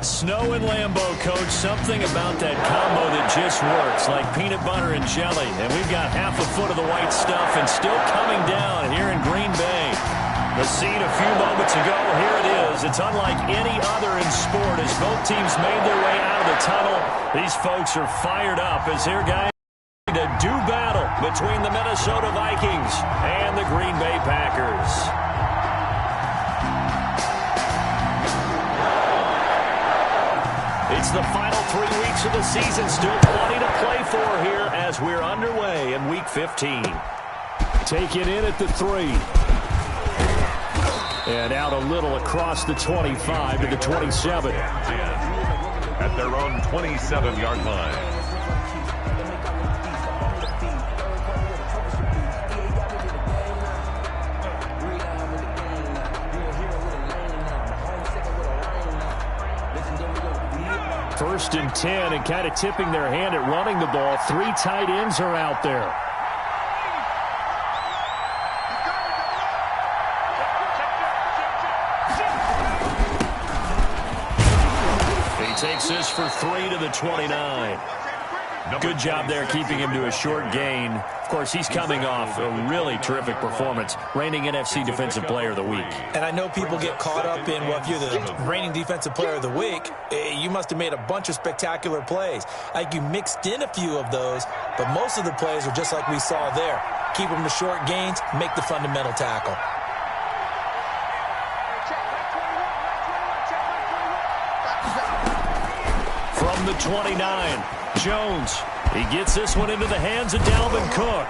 Snow and Lambeau, Coach. Something about that combo that just works, like peanut butter and jelly. And we've got half a foot of the white stuff and still coming down here in Green Bay. The scene a few moments ago, here it is. It's unlike any other in sport as both teams made their way out of the tunnel. These folks are fired up as they're guys to do battle between the Minnesota Vikings and the Green Bay Packers. It's the final 3 weeks of the season. Still plenty to play for here as we're underway in Week 15. Take it in at the 3. And out a little across the 25 to the 27. At their own 27-yard line. First and 10, and kind of tipping their hand at running the ball. 3 tight ends are out there. He takes this for 3 to the 29. Good job there keeping him to a short gain. Of course, he's coming off a really terrific performance, reigning NFC Defensive Player of the Week. And I know people get caught up in, well, if you're the reigning Defensive Player of the Week, you must have made a bunch of spectacular plays. Like you mixed in a few of those, but most of the plays are just like we saw there. Keep them to short gains, make the fundamental tackle. From the 29, Jones. He gets this one into the hands of Dalvin Cook.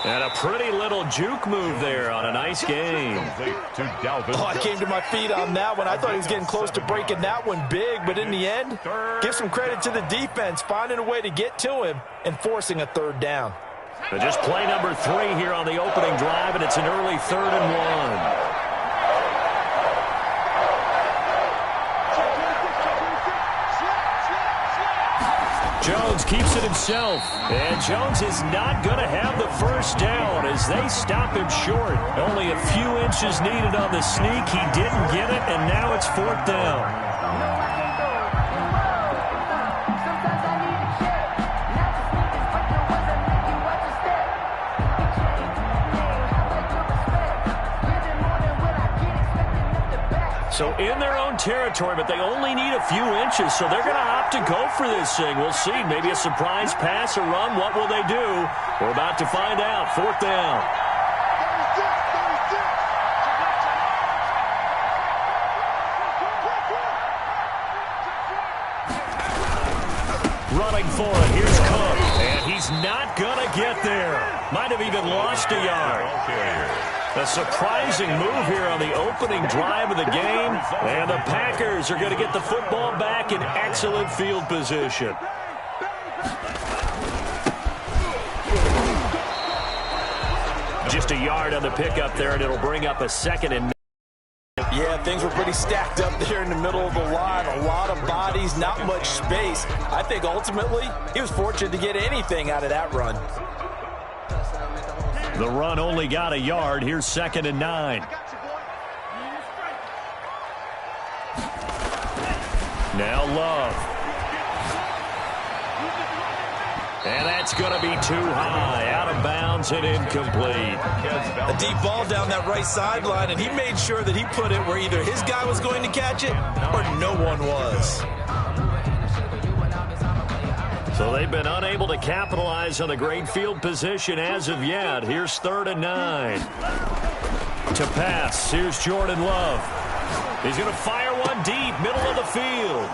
And a pretty little juke move there on a nice game. Oh, I came to my feet on that one. I thought he was getting close to breaking that one big, but in the end, give some credit to the defense, finding a way to get to him and forcing a third down. But just play number 3 here on the opening drive, and it's an early 3rd and 1. Jones keeps it himself, and Jones is not going to have the first down as they stop him short. Only a few inches needed on the sneak. He didn't get it, and now it's 4th down. So in their own territory, but they only need a few inches, so they're going to opt to go for this thing. We'll see. Maybe a surprise pass or run. What will they do? We're about to find out. 4th down. Running for it. Here's Cook. And he's not going to get there. Might have even lost a yard. A surprising move here on the opening drive of the game. And the Packers are going to get the football back in excellent field position. Just a yard on the pickup there, and it'll bring up a 2nd and 9. Yeah, things were pretty stacked up there in the middle of the line. A lot of bodies, not much space. I think ultimately he was fortunate to get anything out of that run. The run only got a yard. Here's 2nd and 9. Now Love. And that's going to be too high. Out of bounds and incomplete. A deep ball down that right sideline, and he made sure that he put it where either his guy was going to catch it or no one was. So they've been unable to capitalize on the great field position as of yet. Here's 3rd and 9. To pass, here's Jordan Love. He's going to fire one deep, middle of the field.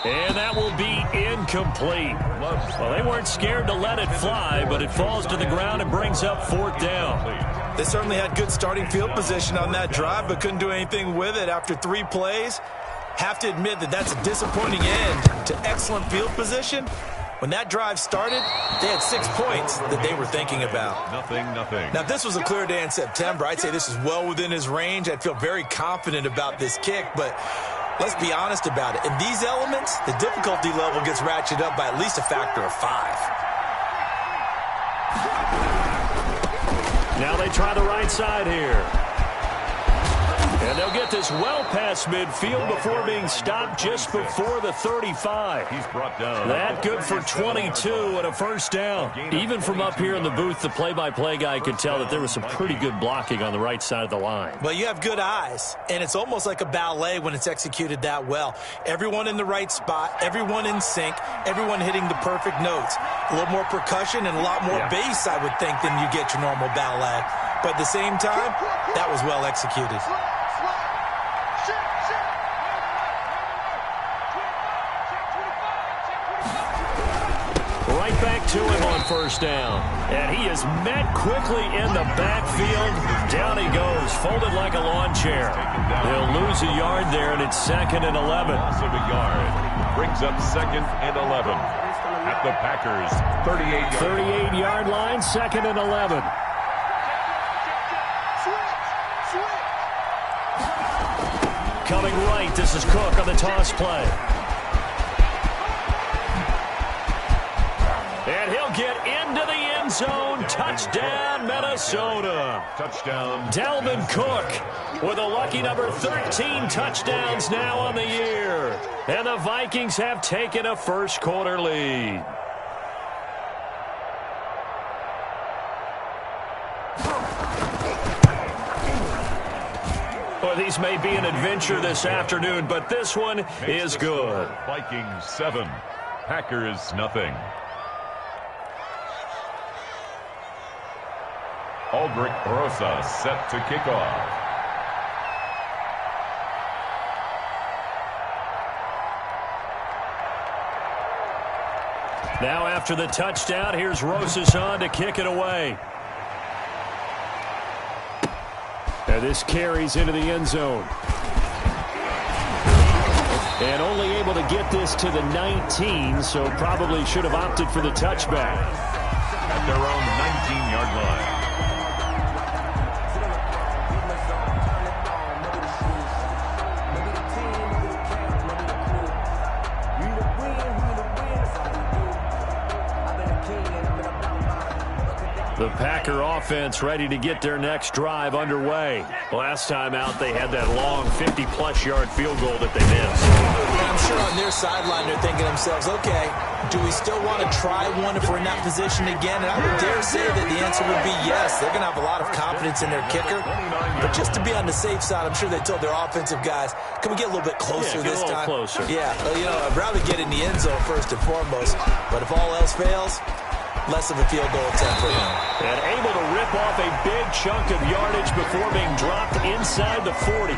And that will be incomplete. Well, they weren't scared to let it fly, but it falls to the ground and brings up 4th down. They certainly had good starting field position on that drive, but couldn't do anything with it after 3 plays. Have to admit that that's a disappointing end to excellent field position. When that drive started, they had 6 points that they were thinking about. Nothing. Now, if this was a clear day in September, I'd say this is well within his range. I'd feel very confident about this kick, but let's be honest about it. In these elements, the difficulty level gets ratcheted up by at least a factor of 5. Now they try the right side here. And they'll get this well past midfield before being stopped just before the 35. He's brought down. That good for 22 and a first down. Even from up here in the booth, the play-by-play guy could tell that there was some pretty good blocking on the right side of the line. Well, you have good eyes, and it's almost like a ballet when it's executed that well. Everyone in the right spot, everyone in sync, everyone hitting the perfect notes. A little more percussion and a lot more bass, I would think, than you get your normal ballet. But at the same time, that was well executed. Right back to him on first down. And he is met quickly in the backfield. Down he goes, folded like a lawn chair. He'll lose a yard there, and it's 2nd and 11. Loss of a yard. Brings up 2nd and 11. At the Packers' 38-yard line, 2nd and 11. Coming right, this is Cook on the toss play. And he'll get into the end zone. Touchdown, Minnesota. touchdown. Dalvin Cook with a lucky number 13 touchdowns now on the year. And the Vikings have taken a first-quarter lead. Well, these may be an adventure this afternoon, but this one is good. Vikings 7, Packers nothing. Aldrich Rosa set to kick off. Now after the touchdown, here's Rosas on to kick it away. And this carries into the end zone. And only able to get this to the 19, so probably should have opted for the touchback. At their own 19-yard line. The Packer offense ready to get their next drive underway. Last time out, they had that long 50-plus yard field goal that they missed. I'm sure on their sideline they're thinking to themselves, okay, do we still want to try one if we're in that position again? And I would dare say that the answer would be yes. They're going to have a lot of confidence in their kicker. But just to be on the safe side, I'm sure they told their offensive guys, can we get a little bit closer this time? Closer. Yeah, well, you know, I'd rather get in the end zone first and foremost. But if all else fails, less of a field goal attempt for him. And able to rip off a big chunk of yardage before being dropped inside the 40.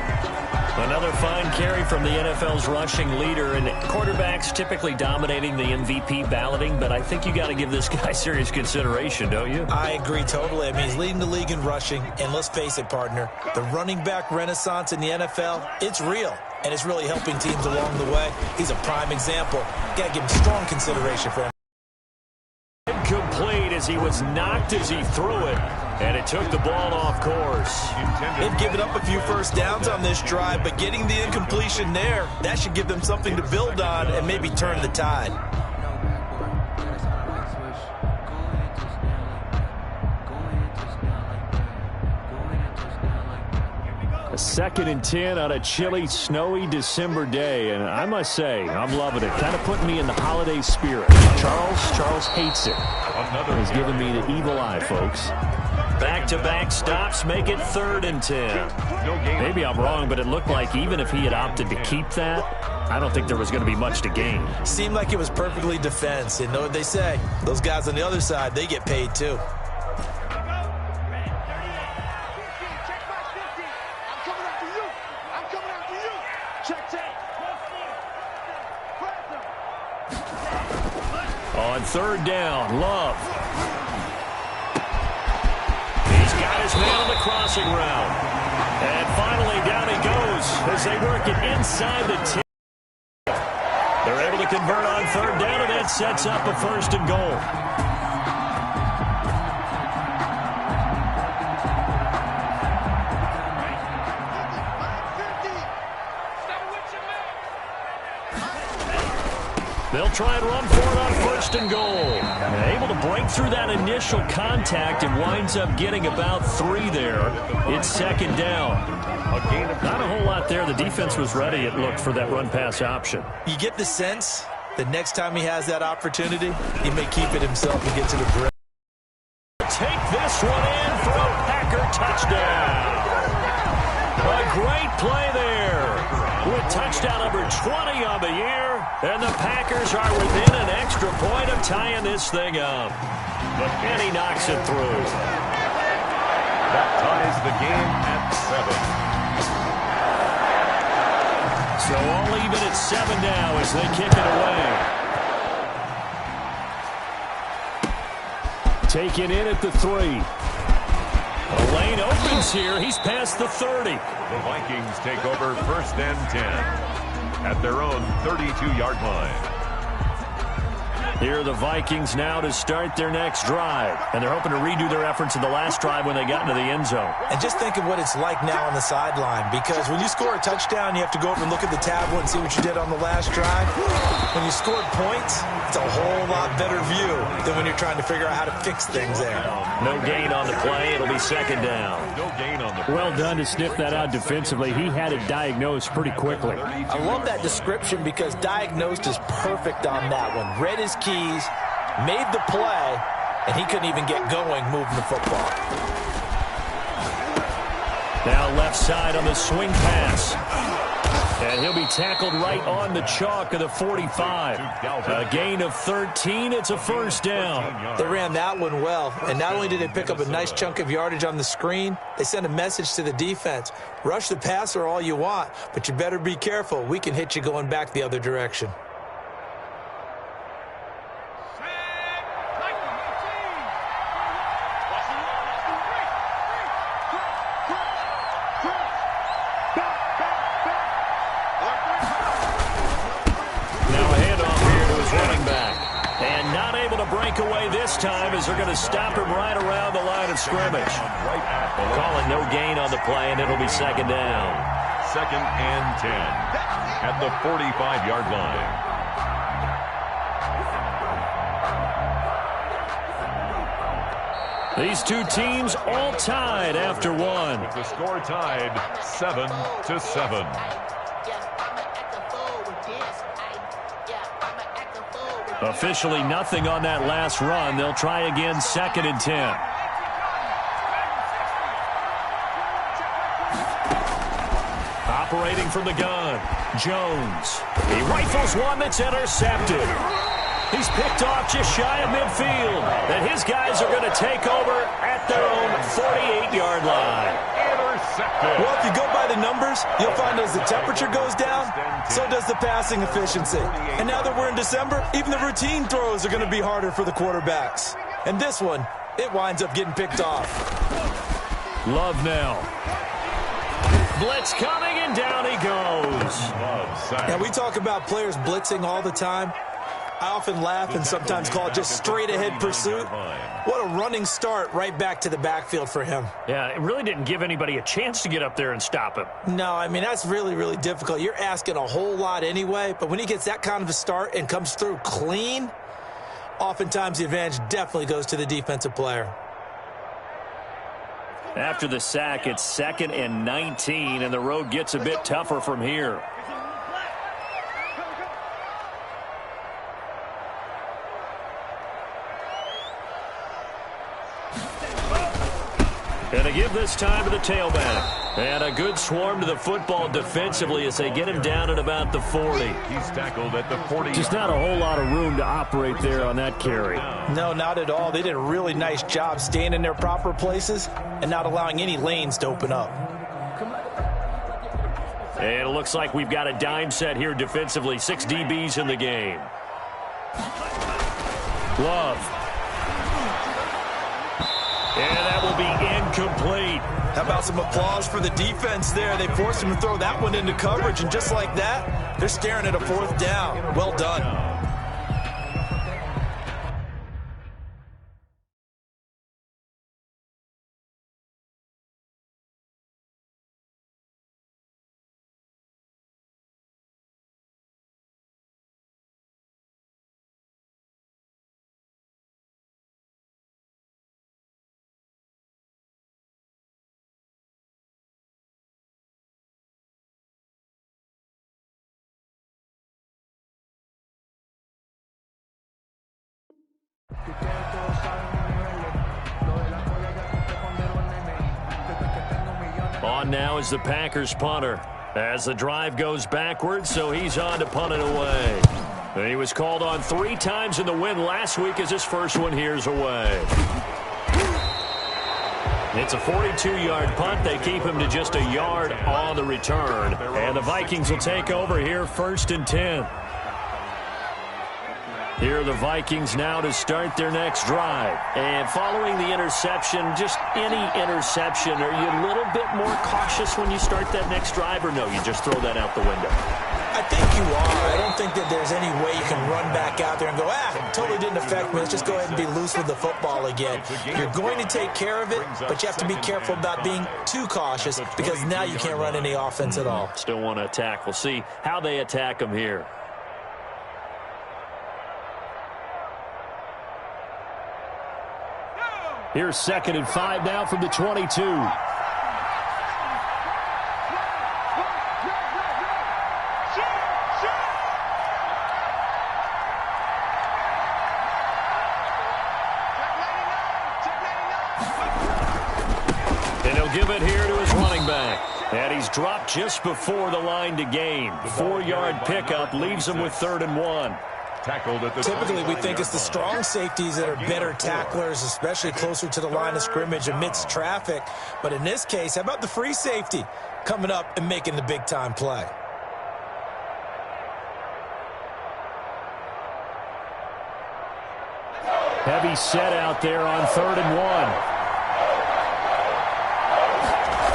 Another fine carry from the NFL's rushing leader, and quarterbacks typically dominating the MVP balloting, but I think you got to give this guy serious consideration, don't you? I agree totally. I mean, he's leading the league in rushing, and let's face it, partner, the running back renaissance in the NFL, it's real, and it's really helping teams along the way. He's a prime example. Got to give him strong consideration for him. Incomplete as he was knocked as he threw it, and it took the ball off course. They've given up a few first downs on this drive, but getting the incompletion there, that should give them something to build on and maybe turn the tide. A 2nd and 10 on a chilly, snowy December day, and I must say, I'm loving it. Kind of putting me in the holiday spirit. Charles hates it. He's giving me the evil eye, folks. Back-to-back stops make it 3rd and 10. Maybe I'm wrong, but it looked like even if he had opted to keep that, I don't think there was going to be much to gain. Seemed like it was perfectly defense, and know what they say. Those guys on the other side, they get paid too. On 3rd down, Love. He's got his man on the crossing route. And finally, down he goes as they work it inside the 10. They're able to convert on 3rd down, and that sets up a 1st and goal. They'll try and run for it on 1st and goal. And able to break through that initial contact and winds up getting about 3 there. It's 2nd down. A gain of Not a whole lot there. The defense was ready, it looked, for that run-pass option. You get the sense that next time he has that opportunity, he may keep it himself and get to the break. Take this one in for a Packer touchdown. A great play there with touchdown number 20 on the year, and the Packers are within an extra point of tying this thing up. And he knocks it through. That ties the game at 7. So all even at 7 now as they kick it away. Taken in at the 3. The lane opens here. He's past the 30. The Vikings take over 1st and 10 at their own 32-yard line. Here are the Vikings now to start their next drive. And they're hoping to redo their efforts in the last drive when they got into the end zone. And just think of what it's like now on the sideline, because when you score a touchdown, you have to go over and look at the tablet and see what you did on the last drive. When you scored points, it's a whole lot better view than when you're trying to figure out how to fix things there. No gain on the play. It'll be 2nd down. No gain on the play. Well done to sniff that out defensively. He had it diagnosed pretty quickly. I love that description because diagnosed is perfect on that one. Read his keys, made the play, and he couldn't even get going moving the football. Now left side on the swing pass. And he'll be tackled right on the chalk of the 45. A gain of 13. It's a 1st down. They ran that one well, and not only did they pick up a nice chunk of yardage on the screen, they sent a message to the defense. Rush the passer all you want, but you better be careful. We can hit you going back the other direction. Away this time as they're going to stop him right around the line of scrimmage. Calling no gain on the play, and it'll be 2nd down. 2nd and 10 at the 45-yard line. These two teams all tied after one. With the score tied 7-7. Officially nothing on that last run. They'll try again 2nd and 10. Operating from the gun, Jones. He rifles one that's intercepted. He's picked off just shy of midfield. And his guys are going to take over at their own 48-yard line. Well, if you go by the numbers, you'll find as the temperature goes down, so does the passing efficiency. And now that we're in December, even the routine throws are going to be harder for the quarterbacks. And this one, it winds up getting picked off. Love now. Blitz coming, and down he goes. Now, we talk about players blitzing all the time. I often laugh and sometimes call it just straight-ahead pursuit. What a running start right back to the backfield for him. Yeah, it really didn't give anybody a chance to get up there and stop him. No, I mean, that's really, really difficult. You're asking a whole lot anyway, but when he gets that kind of a start and comes through clean, oftentimes the advantage definitely goes to the defensive player. After the sack, it's 2nd and 19, and the road gets a bit tougher from here. And a give this time to the tailback. And a good swarm to the football defensively as they get him down at about the 40. He's tackled at the 40. Just not a whole lot of room to operate there on that carry. No, not at all. They did a really nice job staying in their proper places and not allowing any lanes to open up. And it looks like we've got a dime set here defensively. 6 DBs in the game. Love. And that will be incomplete. How about some applause for the defense there? They forced him to throw that one into coverage, and just like that, they're staring at a 4th down. Well done. On now is the Packers punter. As the drive goes backwards, so he's on to punt it away. And he was called on 3 times in the win last week as his first one here's away. It's a 42-yard punt. They keep him to just a yard on the return. And the Vikings will take over here 1st and 10. Here are the Vikings now to start their next drive. And following the interception, just any interception, are you a little bit more cautious when you start that next drive, or no, you just throw that out the window? I think you are. I don't think that there's any way you can run back out there and go, totally didn't affect me. Let's just go ahead and be loose with the football again. You're going to take care of it, but you have to be careful about being too cautious because now you can't run any offense at all. Still want to attack. We'll see how they attack him here. Here's 2nd and 5 now from the 22. And he'll give it here to his running back. And he's dropped just before the line to gain. 4-yard pickup leaves him with 3rd and 1. Typically, we think it's the strong safeties that are better tacklers, especially closer to the line of scrimmage amidst traffic. But in this case, how about the free safety coming up and making the big-time play? Heavy set out there on 3rd and 1.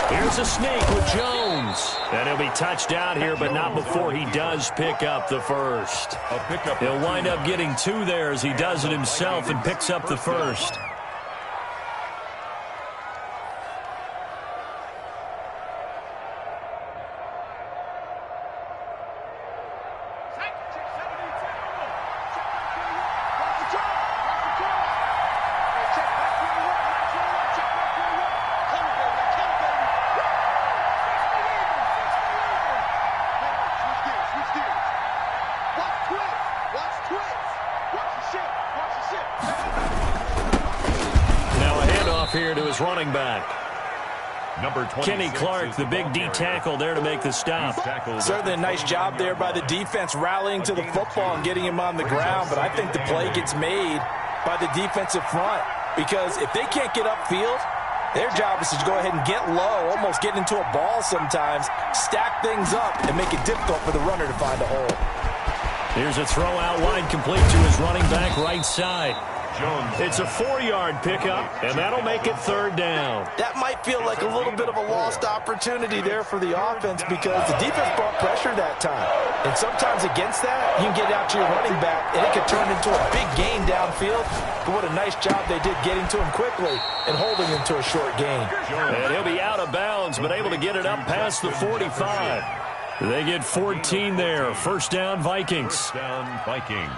Here's a sneak with Jones. And he'll be touched out here, but not before he does pick up the first. He'll wind up getting 2 there as he does it himself and picks up the first. Here to his running back. Kenny Clark, the big D tackle there to make the stop. Certainly a nice job there by the defense rallying to the football and getting him on the ground, but I think the play gets made by the defensive front because if they can't get upfield, their job is to go ahead and get low, almost get into a ball sometimes, stack things up, and make it difficult for the runner to find a hole. Here's a throw out wide complete to his running back right side. It's a 4-yard pickup, and that'll make it 3rd down. That might feel like a little bit of a lost opportunity there for the offense because the defense brought pressure that time. And sometimes against that, you can get out to your running back, and it could turn into a big gain downfield. But what a nice job they did getting to him quickly and holding him to a short gain. And he'll be out of bounds, but able to get it up past the 45. They get 14 there. 1st down, Vikings. 1st down, Vikings.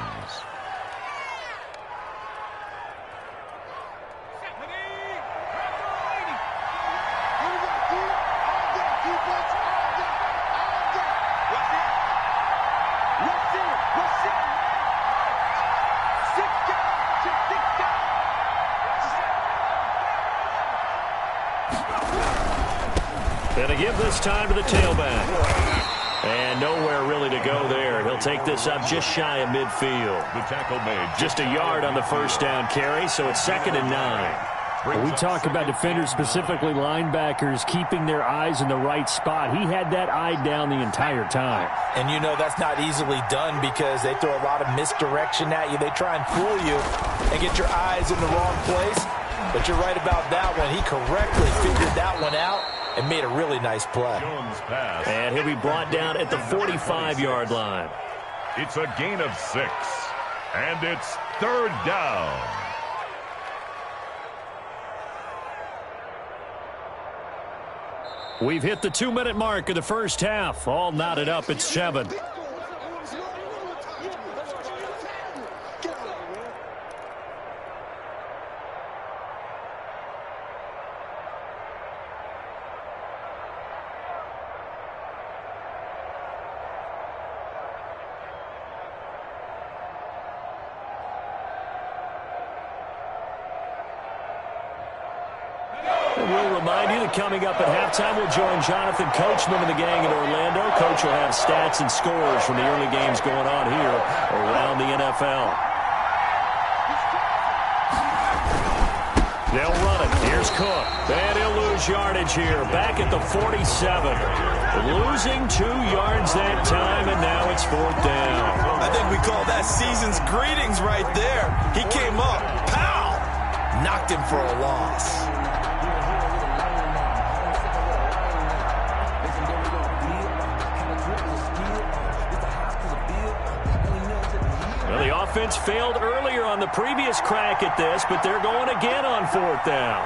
And to give this time to the tailback. And nowhere really to go there. He'll take this up just shy of midfield. The tackle made. Just a yard on the 1st down carry, so it's 2nd and 9. We talk about defenders, specifically linebackers, keeping their eyes in the right spot. He had that eye down the entire time. And you know that's not easily done because they throw a lot of misdirection at you. They try and fool you and get your eyes in the wrong place. But you're right about that one. He correctly figured that one out and made a really nice play. And he'll be brought down at the 45-yard line. It's a gain of 6. And it's 3rd down. We've hit the 2-minute mark of the first half. All knotted up at 7. We'll remind remind you that coming up at halftime, we'll join Jonathan Coachman and the gang in Orlando. Coach will have stats and scores from the early games going on here around the NFL. They'll run it. Here's Cook. And he'll lose yardage here. Back at the 47. Losing 2 yards that time, and now it's 4th down. I think we call that season's greetings right there. He came up. Pow! Knocked him for a loss. Well, the offense failed earlier on the previous crack at this, but they're going again on 4th down.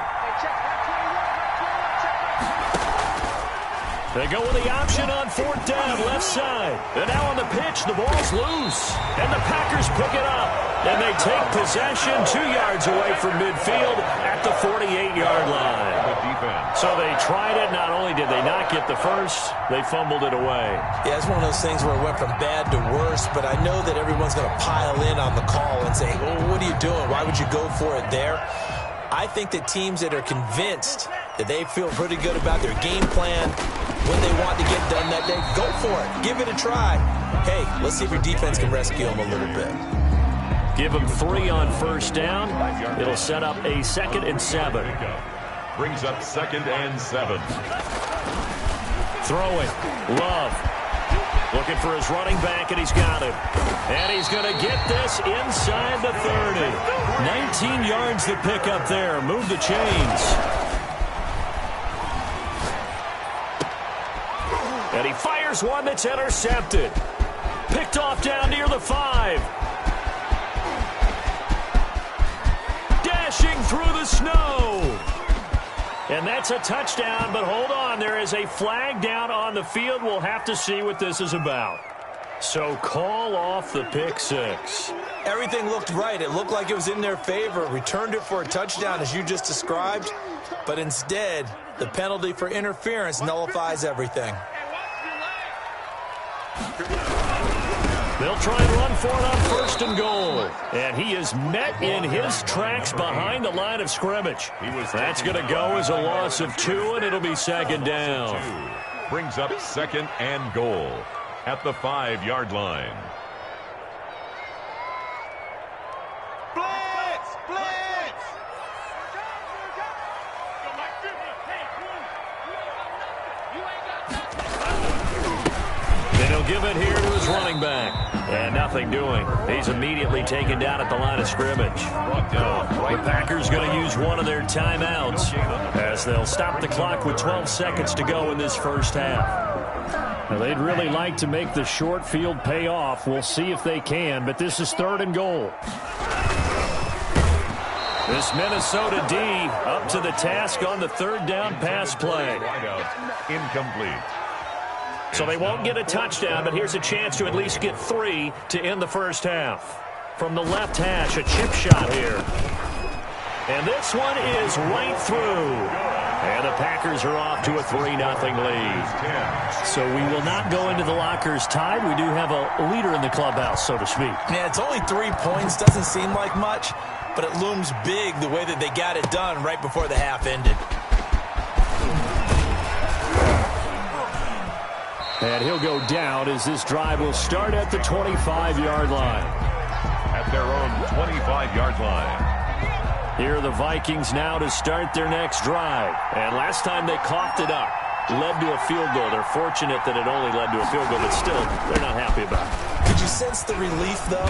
They go with the option on 4th down, left side. And now on the pitch, the ball's loose. And the Packers pick it up. And they take possession 2 yards away from midfield at the 48-yard line. So they tried it. Not only did they not get the first, they fumbled it away. Yeah, it's one of those things where it went from bad to worse, but I know that everyone's going to pile in on the call and say, oh, what are you doing? Why would you go for it there? I think that teams that are convinced that they feel pretty good about their game plan, what they want to get done that day, go for it. Give it a try. Hey, let's see if your defense can rescue them a little bit. Give them 3 on 1st down. It'll set up a 2nd and 7. Brings up 2nd and 7. Throwing. Love. Looking for his running back, and he's got him. And he's going to get this inside the 30. 19 yards to pick up there. Move the chains. And he fires one that's intercepted. Picked off down near the 5. Dashing through the snow. And that's a touchdown, but hold on. There is a flag down on the field. We'll have to see what this is about. So call off the pick 6. Everything looked right. It looked like it was in their favor. Returned it for a touchdown, as you just described. But instead, the penalty for interference nullifies everything. They'll try and run for it on 1st and goal. And he is met in his tracks behind the line of scrimmage. That's going to go as a loss of 2, and it'll be 2nd down. Brings up 2nd and goal at the 5-yard line. Blitz! Blitz! Then he'll give it here to his running back. And nothing doing. He's immediately taken down at the line of scrimmage. The Packers going to use one of their timeouts as they'll stop the clock with 12 seconds to go in this first half. Now, they'd really like to make the short field pay off. We'll see if they can, but this is 3rd and goal. This Minnesota D up to the task on the 3rd down pass play. Incomplete. So they won't get a touchdown, but here's a chance to at least get 3 to end the first half. From the left hash, a chip shot here. And this one is right through. And the Packers are off to a 3-0 lead. So we will not go into the lockers tied. We do have a leader in the clubhouse, so to speak. Yeah, it's only 3 points. Doesn't seem like much, but it looms big the way that they got it done right before the half ended. And he'll go down as this drive will start at the 25-yard line. At their own 25-yard line. Here are the Vikings now to start their next drive. And last time they coughed it up, led to a field goal. They're fortunate that it only led to a field goal, but still, they're not happy about it. Could you sense the relief, though,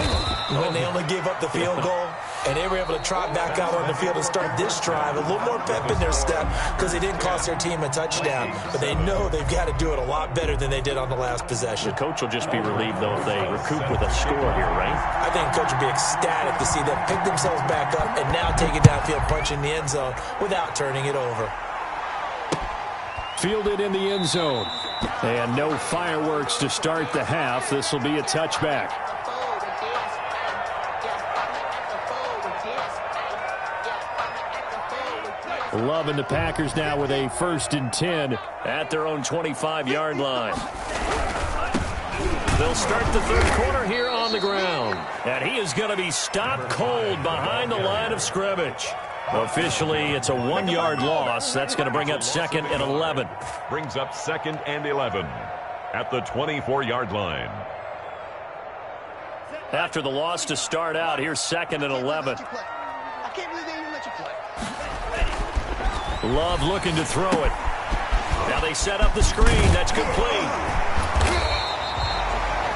when they only gave up the field goal? And they were able to trot back out on the field and start this drive. A little more pep in their step because they didn't cost their team a touchdown. But they know they've got to do it a lot better than they did on the last possession. The coach will just be relieved, though, if they recoup with a score here, right? I think the coach will be ecstatic to see them pick themselves back up and now take it downfield, punching the end zone without turning it over. Fielded in the end zone. And no fireworks to start the half. This will be a touchback. Love and the Packers now with a 1st and 10 at their own 25-yard line. They'll start the 3rd quarter here on the ground. And he is going to be stopped cold behind the line of scrimmage. Officially, it's a 1-yard loss. That's going to bring up 2nd and 11. Brings up 2nd and 11 at the 24-yard line. After the loss to start out, here's 2nd and 11. I can't believe they even let you play. Love looking to throw it. Now they set up the screen. That's complete.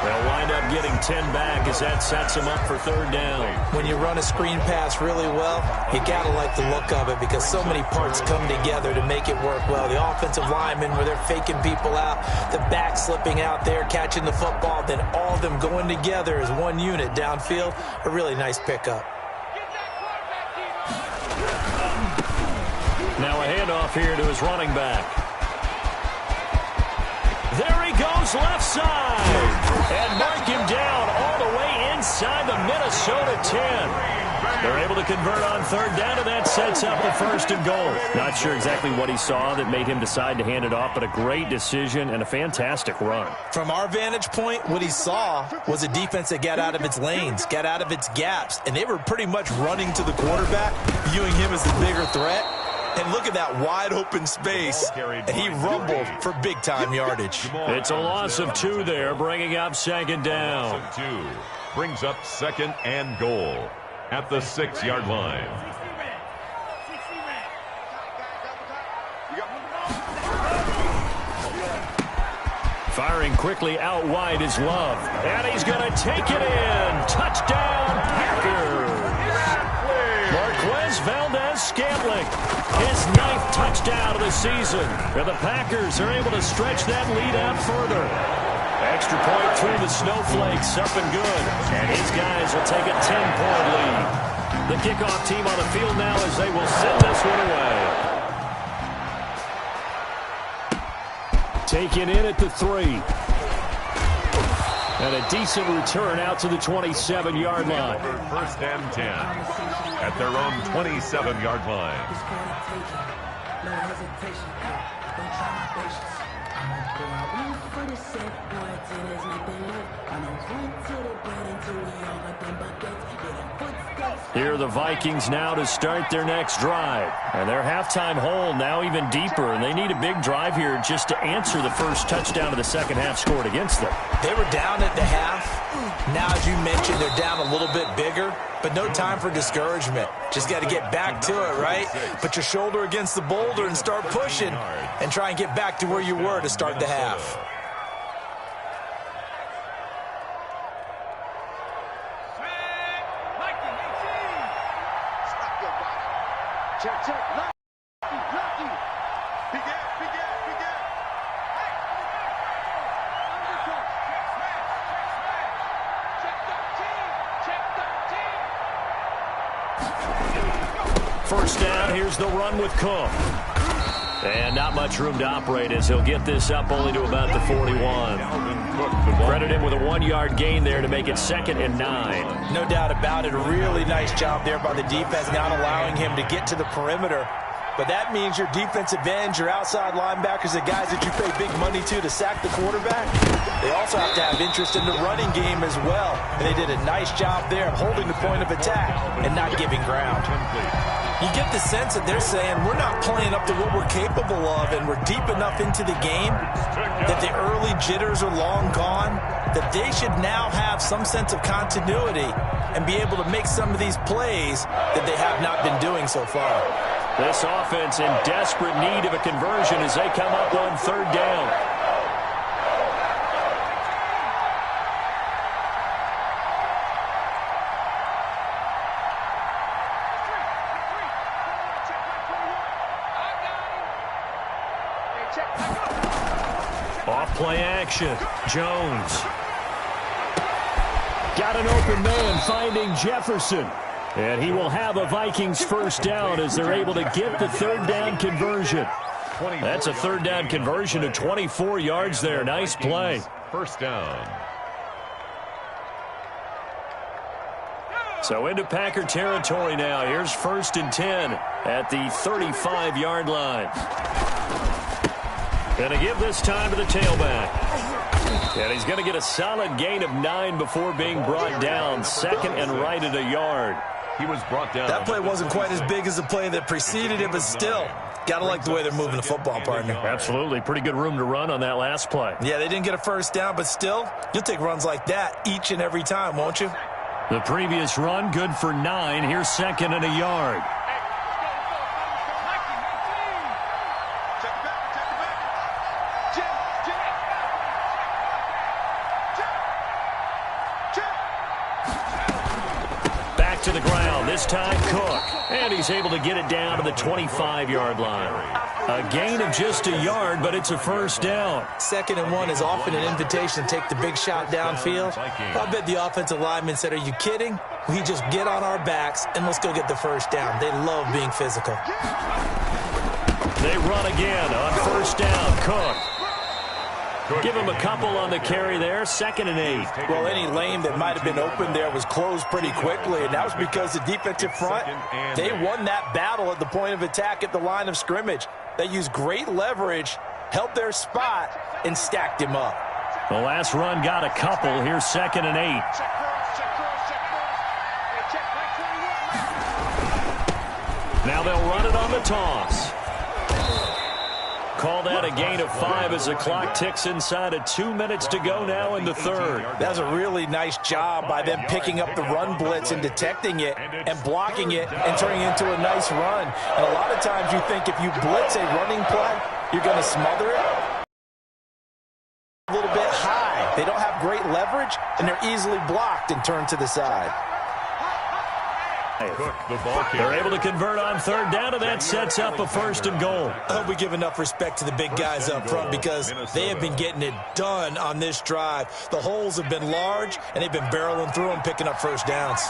They'll wind up getting 10 back as that sets them up for 3rd down. When you run a screen pass really well, you got to like the look of it because so many parts come together to make it work well. The offensive linemen where they're faking people out, the back slipping out there, catching the football, then all of them going together as one unit downfield. A really nice pickup. Now a handoff here to his running back. There he goes, left side. And mark him down all the way inside the Minnesota 10. They're able to convert on 3rd down, and that sets up the 1st and goal. Not sure exactly what he saw that made him decide to hand it off, but a great decision and a fantastic run. From our vantage point, what he saw was a defense that got out of its lanes, got out of its gaps, and they were pretty much running to the quarterback, viewing him as the bigger threat. And look at that wide open space, and he rumbled for big-time yardage. It's a loss of 2 there, bringing up 2nd down. 2 brings up 2nd and goal at the 6-yard line. Firing quickly out wide is Love. And he's going to take it in. Touchdown, Packers. Marquez Valdez-Scantling, his 9th touchdown of the season. And the Packers are able to stretch that lead out further. Extra point through the Snowflakes, up and good. And his guys will take a 10-point lead. The kickoff team on the field now as they will send this one away. Taken in at the 3. And a decent return out to the 27-yard line. 1st and 10 at their own 27-yard line. Here are the Vikings now to start their next drive. And their halftime hole now even deeper, and they need a big drive here just to answer the first touchdown of the second half scored against them. They were down at the half. Now, as you mentioned, they're down a little bit bigger, but no time for discouragement. Just got to get back to it, right? Put your shoulder against the boulder and start pushing and try and get back to where you were to start the half. Check, check. Lucky. Big gap. First down, here's the run with Cook. And not much room to operate as he'll get this up only to about the 41. Credit him with a 1-yard gain there to make it 2nd and 9. No doubt about it. A really nice job there by the defense, not allowing him to get to the perimeter. But that means your defensive ends, your outside linebackers, the guys that you pay big money to sack the quarterback, they also have to have interest in the running game as well. And they did a nice job there of holding the point of attack and not giving ground. You get the sense that they're saying we're not playing up to what we're capable of, and we're deep enough into the game that the early jitters are long gone, that they should now have some sense of continuity and be able to make some of these plays that they have not been doing so far. This offense in desperate need of a conversion as they come up on 3rd down. Off play action. Jones. Got an open man finding Jefferson. And he will have a Vikings first down as they're able to get the 3rd down conversion. That's a 3rd down conversion to 24 yards there. Nice play. First down. So into Packer territory now. Here's 1st and 10 at the 35-yard line. Going to give this time to the tailback. And he's going to get a solid gain of 9 before being brought down. 2nd and right at a yard. He was brought down. That play wasn't quite as big as the play that preceded it, but still, got to like the way they're moving the football, partner. Absolutely. Pretty good room to run on that last play. Yeah, they didn't get a first down, but still, you'll take runs like that each and every time, won't you? The previous run, good for 9. Here's 2nd and a yard. Back to the ground, this time Cook. And he's able to get it down to the 25-yard line. A gain of just a yard, but it's a first down. 2nd and 1 is often an invitation to take the big shot downfield. I bet the offensive lineman said, are you kidding? We just get on our backs and let's go get the first down. They love being physical. They run again on first down. Cook. Give him a couple on the carry there. 2nd and 8. Well, any lane that might have been open there was closed pretty quickly, and that was because the defensive front, they won that battle at the point of attack at the line of scrimmage. They used great leverage, held their spot, and stacked him up. The last run got a couple. Here's 2nd and 8. Now they'll run it on the toss. Call that a gain of 5 as the clock ticks inside of 2 minutes to go now in the third. That's a really nice job by them picking up the run blitz and detecting it and blocking it and turning it into a nice run. And a lot of times you think if you blitz a running play, you're going to smother it a little bit high. They don't have great leverage, and they're easily blocked and turned to the side. Cook, the ball They're able to convert on third down, and that sets up a 1st and goal. I hope we give enough respect to the big guys up front because they have been getting it done on this drive. The holes have been large, and they've been barreling through them, picking up first downs.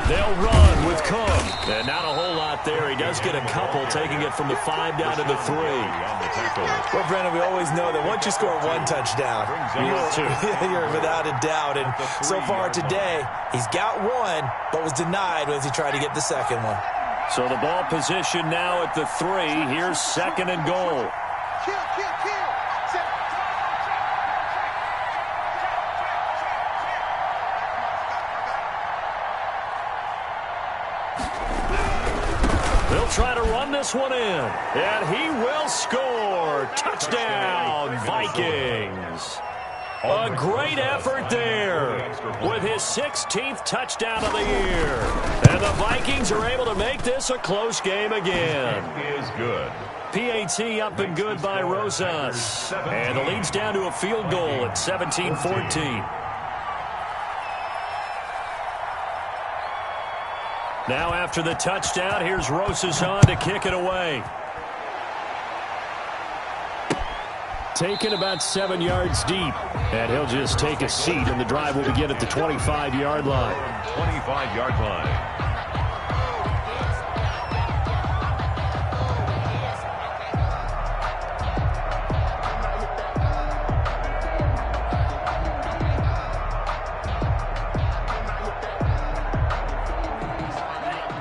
They'll run with Cook. And not a whole lot there. He does get a couple, taking it from the 5 down to the 3. Well, Brennan, we always know that once you score one touchdown, you're without a doubt. And so far today, he's got one, but was denied as he tried to get the second one. So the ball position now at the 3. Here's 2nd and goal. Try to run this one in, and he will score. Touchdown, Vikings. A great effort there with his 16th touchdown of the year. And the Vikings are able to make this a close game again. Is good. PAT up and good by Rosas. And the lead's down to a field goal at 17-14. Now after the touchdown, here's Rosas on to kick it away. Taken about 7 yards deep. And he'll just take a seat, and the drive will begin at the 25-yard line. 25-yard line.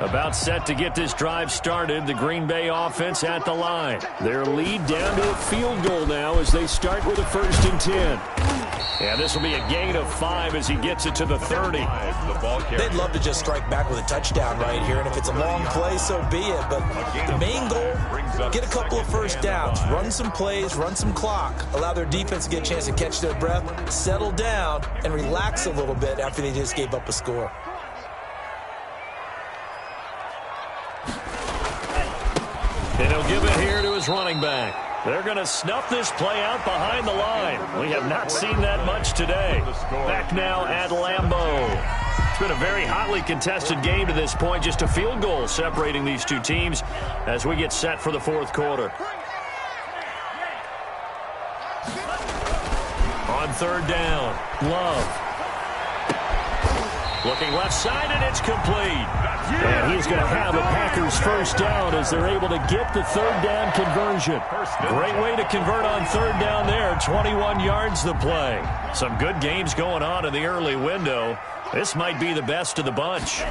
About set to get this drive started, the Green Bay offense at the line. Their lead down to a field goal now as they start with a 1st and 10. And this will be a gain of 5 as he gets it to the 30. They'd love to just strike back with a touchdown right here, and if it's a long play, so be it. But the main goal, get a couple of first downs, run some plays, run some clock, allow their defense to get a chance to catch their breath, settle down, and relax a little bit after they just gave up a score. And he'll give it here to his running back. They're going to snuff this play out behind the line. We have not seen that much today. Back now at Lambeau. It's been a very hotly contested game to this point. Just a field goal separating these two teams as we get set for the 4th quarter. On 3rd down, Love. Looking left side, and it's complete. And he's going to have a Packers 1st down as they're able to get the 3rd down conversion. Great way to convert on 3rd down there. 21 yards the play. Some good games going on in the early window. This might be the best of the bunch.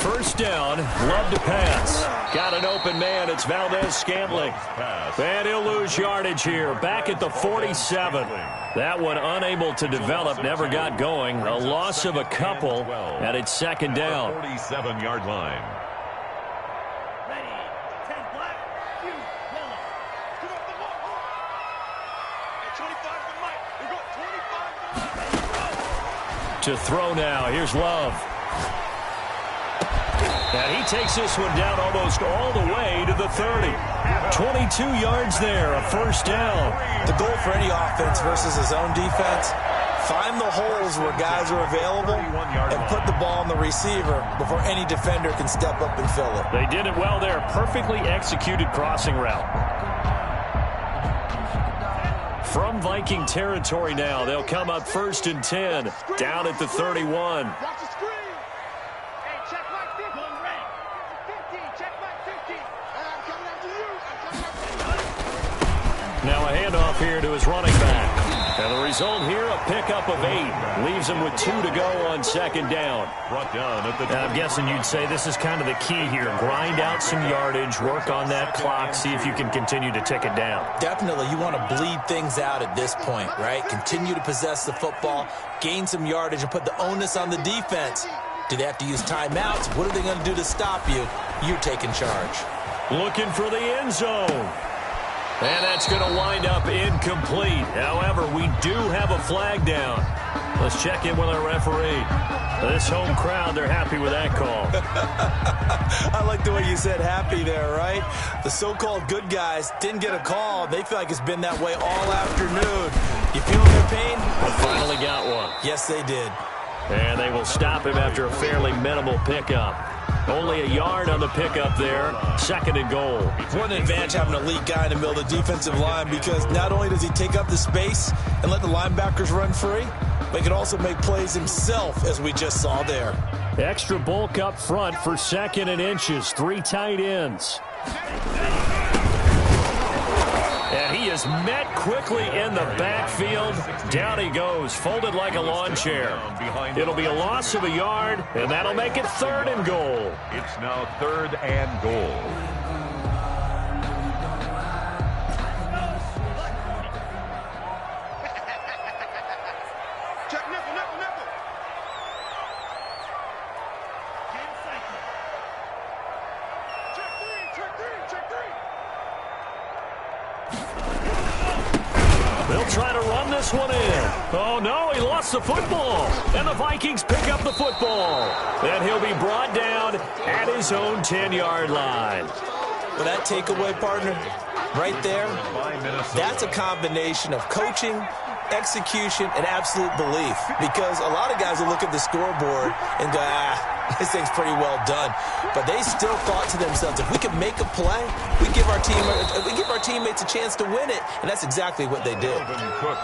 First down, Love to pass. Got an open man. It's Valdez-Scantling. And he'll lose yardage here. Back at the 47. That one unable to develop, never got going. A loss of a couple, and it's second down. 47-yard line. To throw now. Here's Love. And he takes this one down almost all the way to the 30. 22 yards there, a first down. The goal for any offense versus his own defense, find the holes where guys are available and put the ball on the receiver before any defender can step up and fill it. They did it well there. Perfectly executed crossing route. From Viking territory now, they'll come up 1st and 10, down at the 31. Now a handoff here to his running back. And the result here, a pickup of 8. Leaves him with 2 to go on second down. Brought down at the And I'm guessing you'd say this is kind of the key here. Grind out some yardage, work on that clock, see if you can continue to tick it down. Definitely, you want to bleed things out at this point, right? Continue to possess the football, gain some yardage, and put the onus on the defense. Do they have to use timeouts? What are they going to do to stop you? You're taking charge. Looking for the end zone. And that's going to wind up incomplete. However, we do have a flag down. Let's check in with our referee. This home crowd, they're happy with that call. I like the way you said happy there, right? The so-called good guys didn't get a call. They feel like it's been that way all afternoon. You feeling their pain? They finally got one. Yes, they did. And they will stop him after a fairly minimal pickup. Only a yard on the pickup there. 2nd and goal. What an advantage having an elite guy in the middle of the defensive line, because not only does he take up the space and let the linebackers run free, but he can also make plays himself, as we just saw there. Extra bulk up front for 2nd and inches. 3 tight ends. And he is met quickly in the backfield. Down he goes, folded like a lawn chair. It'll be a loss of a yard, and that'll make it 3rd and goal. It's now 3rd and goal. Check nickel. Check 3. They'll try to run this one in. Oh, no, he lost the football. And the Vikings pick up the football. And he'll be brought down at his own 10-yard line. Well, that takeaway, partner, right there, that's a combination of coaching, execution, and absolute belief. Because a lot of guys will look at the scoreboard and go, this thing's pretty well done. But they still thought to themselves, if we can make a play, we give our teammates a chance to win it. And that's exactly what they did.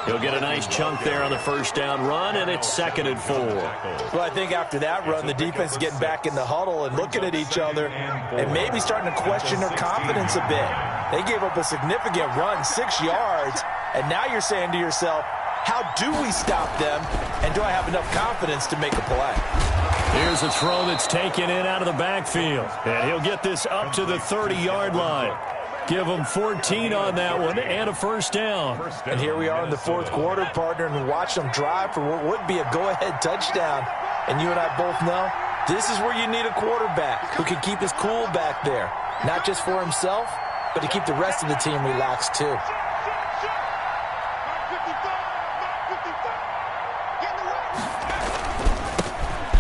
He'll get a nice chunk there on the first down run, and it's 2nd and 4. Well, I think after that run, the defense is getting back in the huddle and looking at each other and maybe starting to question their confidence a bit. They gave up a significant run, 6 yards, and now you're saying to yourself, how do we stop them, and do I have enough confidence to make a play? Here's a throw that's taken in out of the backfield, and he'll get this up to the 30-yard line. Give him 14 on that one and a first down. And here we are in the 4th quarter, partner, and watch them drive for what would be a go-ahead touchdown. And you and I both know this is where you need a quarterback who can keep his cool back there, not just for himself, but to keep the rest of the team relaxed too.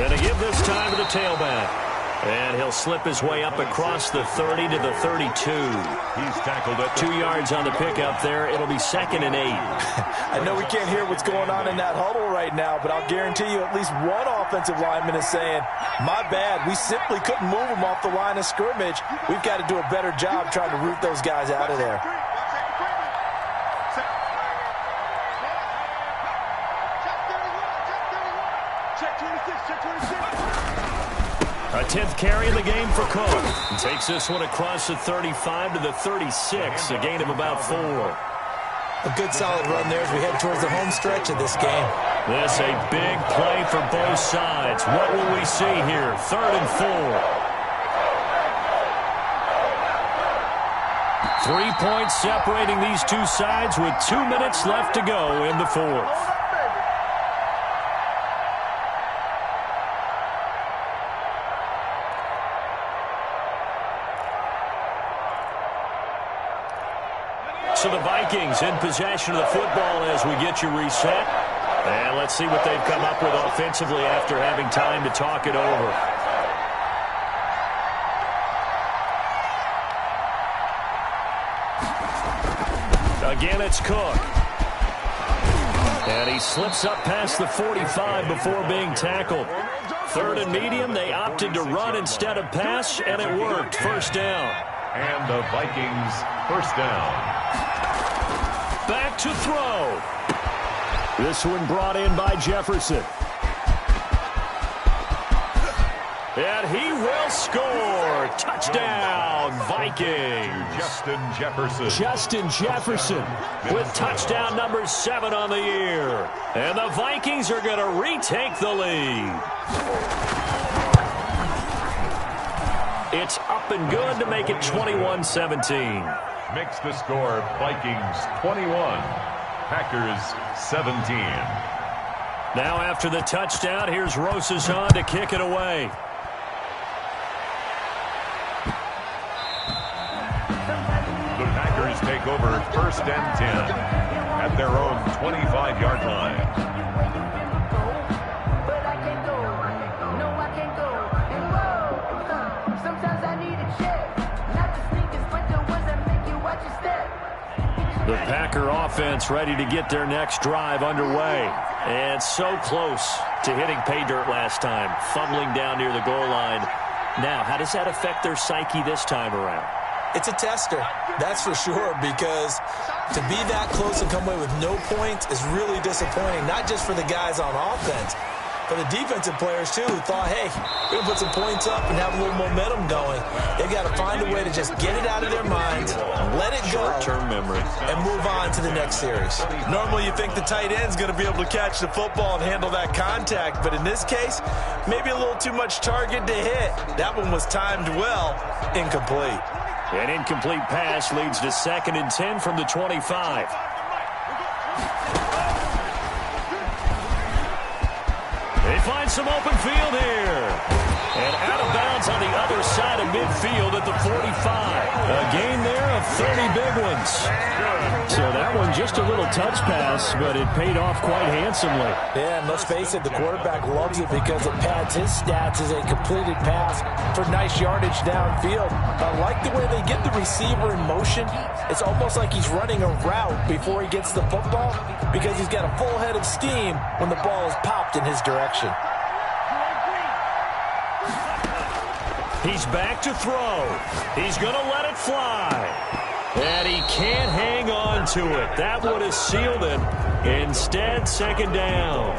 And to give this time to the tailback. And he'll slip his way up across the 30 to the 32. He's tackled it. 2 yards on the pickup there. It'll be 2nd and 8. I know we can't hear what's going on in that huddle right now, but I'll guarantee you at least one offensive lineman is saying, my bad, we simply couldn't move them off the line of scrimmage. We've got to do a better job trying to root those guys out of there. A 10th carry in the game for Cook. He takes this one across the 35 to the 36, a gain of about 4. A good solid run there as we head towards the home stretch of this game. This a big play for both sides. What will we see here? 3rd and 4. 3 points separating these two sides with 2 minutes left to go in the 4th. So the Vikings in possession of the football as we get you reset. And let's see what they've come up with offensively after having time to talk it over. Again, it's Cook. And he slips up past the 45 before being tackled. 3rd and medium, they opted to run instead of pass, and it worked. 1st down. And the Vikings first down. Back to throw. This one brought in by Jefferson. And he will score. Touchdown, Vikings. Justin Jefferson with touchdown number 7 on the year. And the Vikings are going to retake the lead. It's up and good to make it 21-17. Makes the score Vikings 21, Packers 17. Now after the touchdown, here's Rosason to kick it away. The Packers take over 1st and 10 at their own 25-yard line. The Packer offense ready to get their next drive underway. And so close to hitting pay dirt last time, fumbling down near the goal line. Now, how does that affect their psyche this time around? It's a tester, that's for sure, because to be that close and come away with no points is really disappointing, not just for the guys on offense, but the defensive players, too, who thought, hey, we're going to put some points up and have a little momentum going. They've got to find a way to just get it out of their minds, let it go, short-term memory, and move on to the next series. Normally, you think the tight end's going to be able to catch the football and handle that contact, but in this case, maybe a little too much target to hit. That one was timed well, incomplete. An incomplete pass leads to 2nd and 10 from the 25. They find some open field here. And out of bounds on the other side of midfield at the 45. A gain there of 30 big ones. So that one just a little touch pass, but it paid off quite handsomely. Yeah, and let's face it, the quarterback loves it because it pads his stats as a completed pass for nice yardage downfield. I like the way they get the receiver in motion. It's almost like he's running a route before he gets the football because he's got a full head of steam when the ball is popped in his direction. He's back to throw. He's going to let it fly. And he can't hang on to it. That would have sealed it. Instead, 2nd down.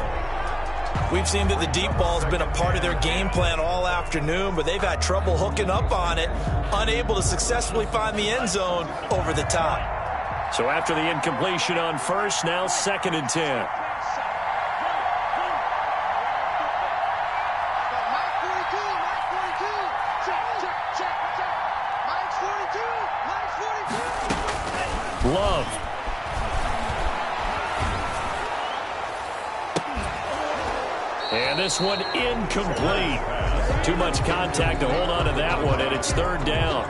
We've seen that the deep ball has been a part of their game plan all afternoon, but they've had trouble hooking up on it, unable to successfully find the end zone over the top. So after the incompletion on 1st, now 2nd and 10. Love. And this one incomplete. Too much contact to hold on to that one, and it's 3rd down.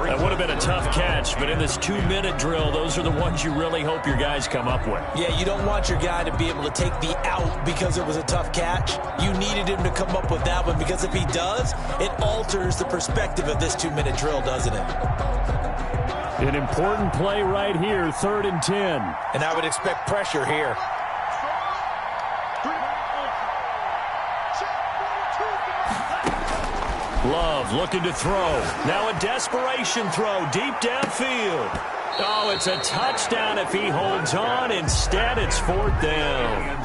That would have been a tough catch, but in this 2-minute drill, those are the ones you really hope your guys come up with. Yeah, you don't want your guy to be able to take the out because it was a tough catch. You needed him to come up with that one because if he does, it alters the perspective of this 2-minute drill, doesn't it? An important play right here, 3rd and 10. And I would expect pressure here. Love looking to throw. Now a desperation throw deep downfield. Oh, it's a touchdown if he holds on. Instead, it's 4th down.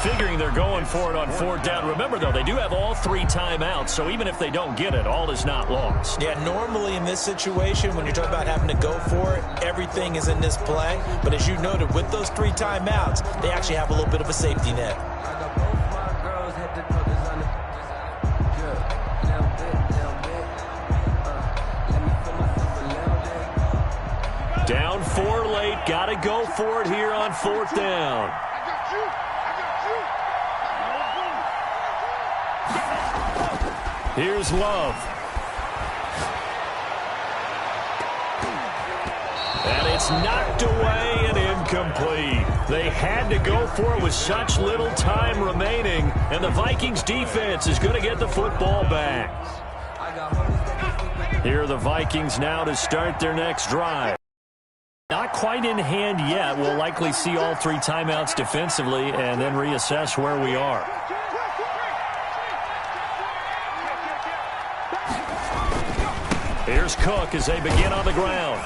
figuring they're going for it on fourth down. Remember, though, they do have all 3 timeouts, so even if they don't get it, all is not lost. Yeah, normally in this situation, when you're talking about having to go for it, everything is in this play. But as you noted, with those 3 timeouts, they actually have a little bit of a safety net. Down 4 late. Got to go for it here on fourth down. Here's Love. And it's knocked away and incomplete. They had to go for it with such little time remaining, and the Vikings defense is going to get the football back. Here are the Vikings now to start their next drive. Not quite in hand yet. We'll likely see all 3 timeouts defensively and then reassess where we are. Here's Cook as they begin on the ground.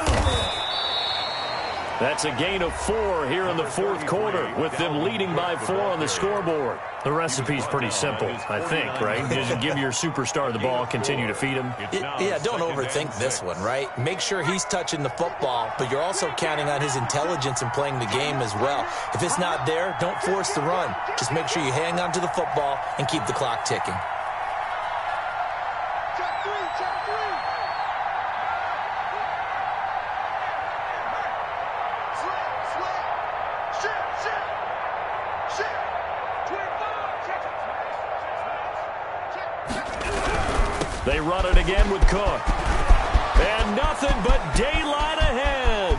That's a gain of 4 here in the fourth quarter, with them leading by 4 on the scoreboard. The recipe's pretty simple, I think, right? Just give your superstar the ball, continue to feed him. Yeah, don't overthink this one, right? Make sure he's touching the football, but you're also counting on his intelligence in playing the game as well. If it's not there, don't force the run. Just make sure you hang on to the football and keep the clock ticking. They run it again with Cook. And nothing but daylight ahead.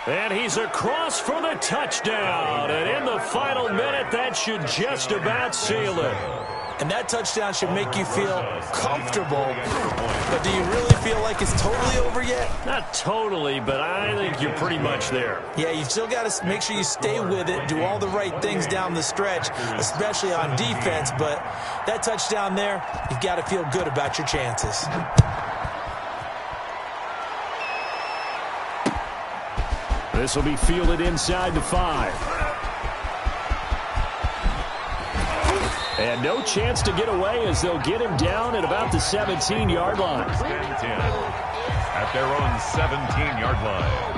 And he's across for the touchdown. And in the final minute, that should just about seal it. And that touchdown should make you feel comfortable. But do you really feel like it's totally over yet? Not totally, but I think you're pretty much there. Yeah, you've still got to make sure you stay with it, do all the right things down the stretch, especially on defense. But that touchdown there, you've got to feel good about your chances. This will be fielded inside the 5. And no chance to get away as they'll get him down at about the 17-yard line. At their own 17-yard line.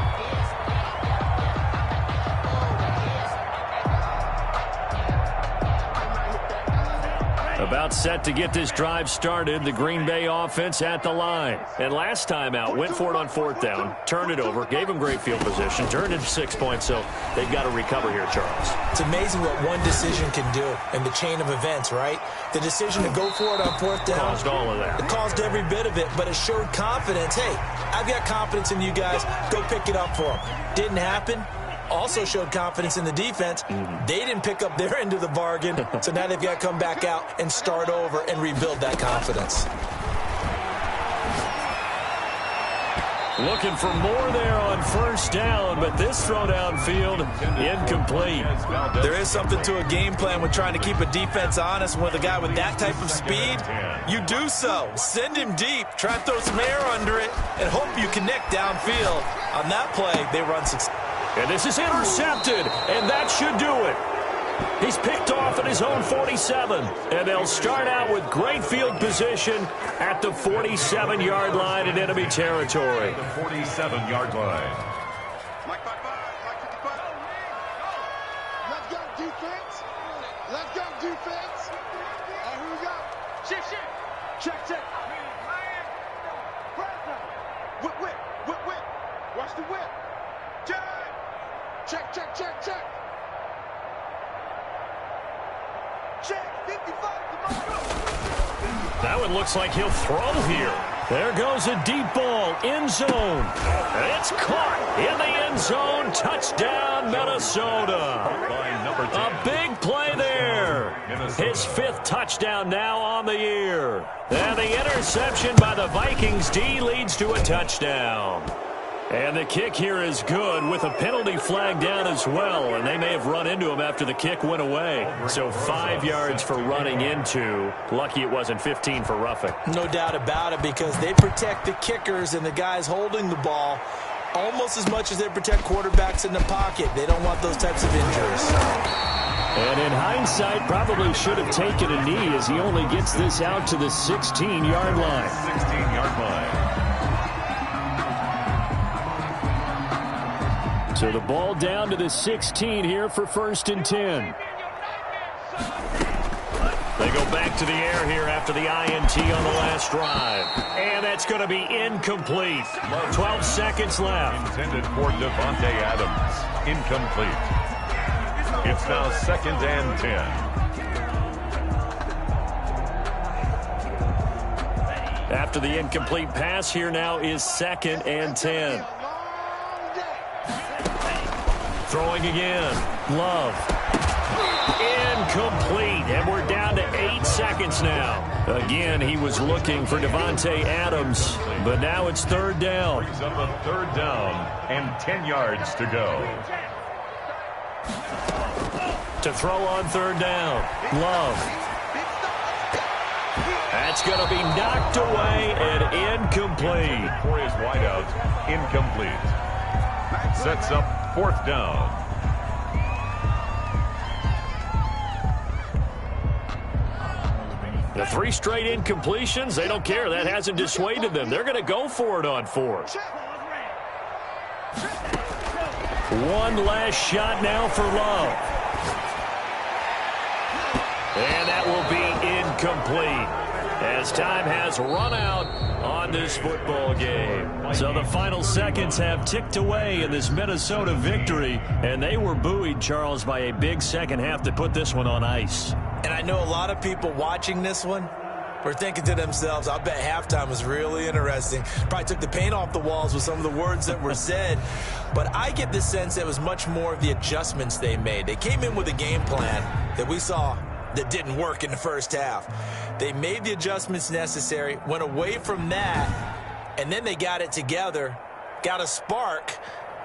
About set to get this drive started. The Green Bay offense at the line. And last time out, went for it on fourth down, turned it over, gave them great field position, turned it 6 points, so they've got to recover here, Charles. It's amazing what one decision can do in the chain of events, right? The decision to go for it on fourth down. Caused all of that. It caused every bit of it, but it showed confidence. Hey, I've got confidence in you guys. Go pick it up for them. Didn't happen. Also showed confidence in the defense. They didn't pick up their end of the bargain, so now they've got to come back out and start over and rebuild that confidence. Looking for more there on first down, but this throw downfield incomplete. There is something to a game plan with trying to keep a defense honest. With a guy with that type of speed, you do so. Send him deep, try to throw some air under it, and hope you connect downfield. On that play, they run success. And this is intercepted, and that should do it. He's picked off at his own 47, and they'll start out with great field position at the 47-yard line in enemy territory. The 47-yard line. Let's go defense. Let's go defense. And who we got? Shift. Check. Whip. Watch the whip. Check. Check, 55, That one looks like he'll throw here. There goes a deep ball, end zone. It's caught in the end zone. Touchdown, Minnesota. A big play there. His 5th touchdown now on the year. And the interception by the Vikings D leads to a touchdown. And the kick here is good with a penalty flag down as well. And they may have run into him after the kick went away. So 5 yards for running into. Lucky it wasn't 15 for roughing. No doubt about it, because they protect the kickers and the guys holding the ball almost as much as they protect quarterbacks in the pocket. They don't want those types of injuries. And in hindsight, probably should have taken a knee as he only gets this out to the 16-yard line. 16-yard line. So the ball down to the 16 here for 1st and 10. They go back to the air here after the INT on the last drive. And that's going to be incomplete. 12 seconds left. Intended for Davante Adams. Incomplete. It's now 2nd and 10. After the incomplete pass, here now is 2nd and 10. Throwing again. Love. Incomplete. And we're down to 8 seconds now. Again, he was looking for Davante Adams, but now it's 3rd down. Brings up a 3rd down and 10 yards to go. To throw on 3rd down. Love. That's going to be knocked away and incomplete. For his wideout, incomplete. Sets up 4th down. The 3 straight incompletions, they don't care. That hasn't dissuaded them. They're going to go for it on 4th. One last shot now for Love. And that will be incomplete as time has run out on this football game. So the final seconds have ticked away in this Minnesota victory, and they were buoyed, Charles, by a big second half to put this one on ice. And I know a lot of people watching this one were thinking to themselves, I bet halftime was really interesting. Probably took the paint off the walls with some of the words that were said. But I get the sense it was much more of the adjustments they made. They came in with a game plan that we saw that didn't work in the first half. They made the adjustments necessary, went away from that, and then they got it together, got a spark,